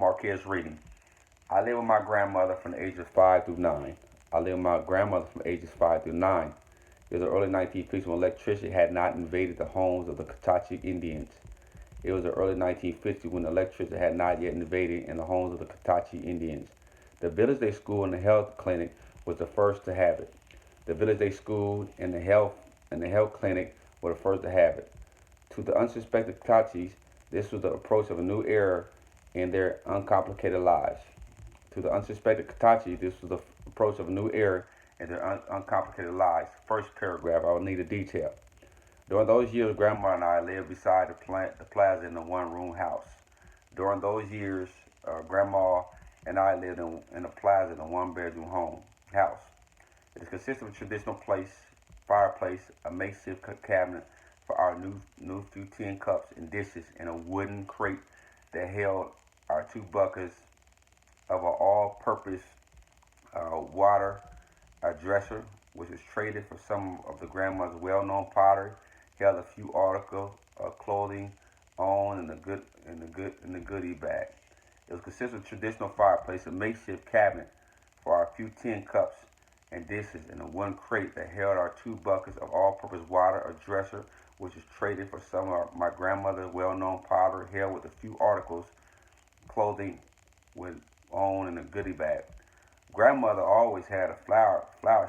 Marquez Reading. I lived with my grandmother from the ages 5 through 9. I lived with my grandmother from ages 5 through 9. It was the early 1950s when electricity had not invaded the homes of the Katachi Indians. It was the early 1950s when electricity had not yet invaded in the homes of the Katachi Indians. The village day school and the health clinic was the first to have it. The village day school and the health clinic were the first to have it. To the unsuspected Kachis, this was the approach of a new era in their uncomplicated lives. To the unsuspected Katachi, this was the approach of a new era in their uncomplicated lives. First paragraph, I will need a detail. During those years, Grandma and I lived beside the plaza in a one-room house. During those years, Grandma and I lived in the plaza in a one-bedroom house. It consists of a traditional fireplace, a makeshift cabinet for our new few tin cups and dishes, and a wooden crate that held our two buckets of an all-purpose water, a dresser, which was traded for some of the grandmother's well-known pottery, held a few articles of clothing on in the goodie bag. It was considered a traditional fireplace, a makeshift cabinet for our few tin cups and dishes, and a one crate that held our two buckets of all-purpose water, a dresser, which was traded for some of my grandmother's well-known pottery, held with a few articles, clothing with on in a goodie bag. Grandmother always had a flour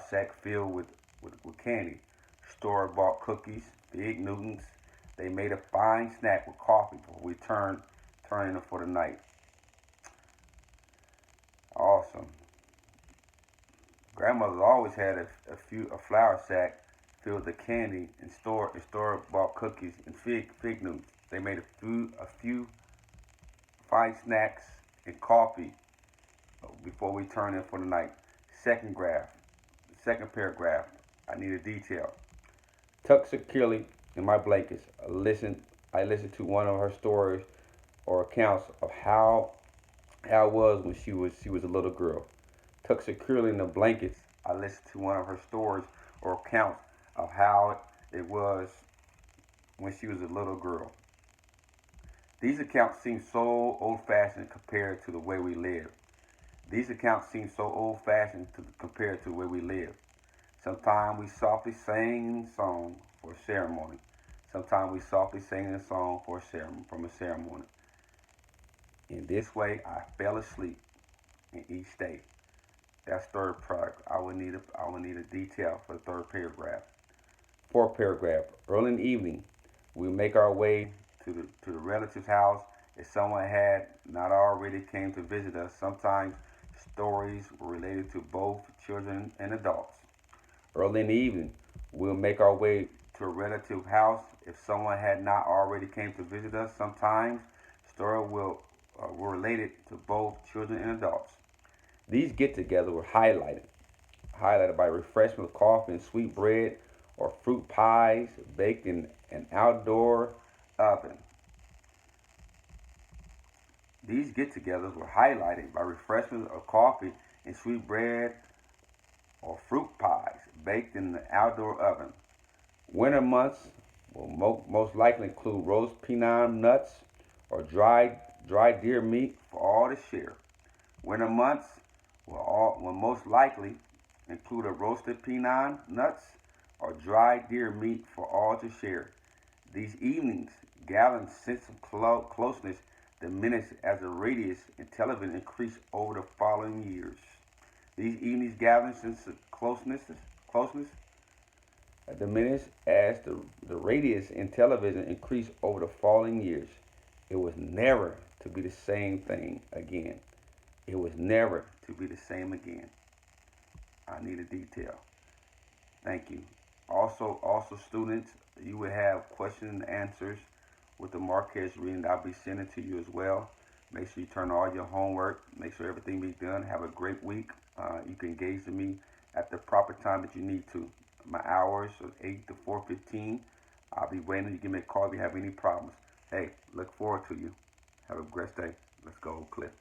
sack filled with candy, store-bought cookies, big Newtons. They made a fine snack with coffee before we turned in for the night. Awesome. Grandmother always had a flour sack filled with candy and store-bought cookies and fig Newtons. They made a few fine snacks and coffee before we turned in for the night. Second paragraph. I need a detail. Tucked securely in my blankets, I listened to one of her stories or accounts of how it was when she was a little girl. Tucked securely in the blankets, I listened to one of her stories or accounts of how it was when she was a little girl. These accounts seem so old-fashioned compared to the way we live. Compared to the way we live. Sometimes we softly sing a song for a ceremony. Sometimes we softly sing a song from a ceremony. In this way, I fell asleep in each day. That's third paragraph. I will need a detail for the third paragraph. Fourth paragraph. Early in the evening, we make our way to the relative's house if someone had not already came to visit us. Sometimes stories were related to both children and adults. Early in the evening, we'll make our way to a relative's house if someone had not already came to visit us. Sometimes stories were related to both children and adults. These get-togethers were highlighted by refreshment with coffee and sweet bread or fruit pies baked in an outdoor oven. These get-togethers were highlighted by refreshments of coffee and sweet bread or fruit pies baked in the outdoor oven. Winter months will most likely include roast pecan nuts or dried deer meat for all to share. Winter months will most likely include a roasted pecan nuts or dried deer meat for all to share. These evenings gather sense of closeness diminished as the radius in television increased over the following years. These evenings gather sense of closeness diminished as the radius in television increased over the following years. It was never to be the same thing again. It was never to be the same again. I need a detail. Thank you. Also, students, you will have questions and answers with the Marquez reading that I'll be sending to you as well. Make sure you turn all your homework. Make sure everything be done. Have a great week. You can engage with me at the proper time that you need to. My hours are 8 to 4:15. I'll be waiting. You give me a call if you have any problems. Hey, look forward to you. Have a great day. Let's go, Cliff.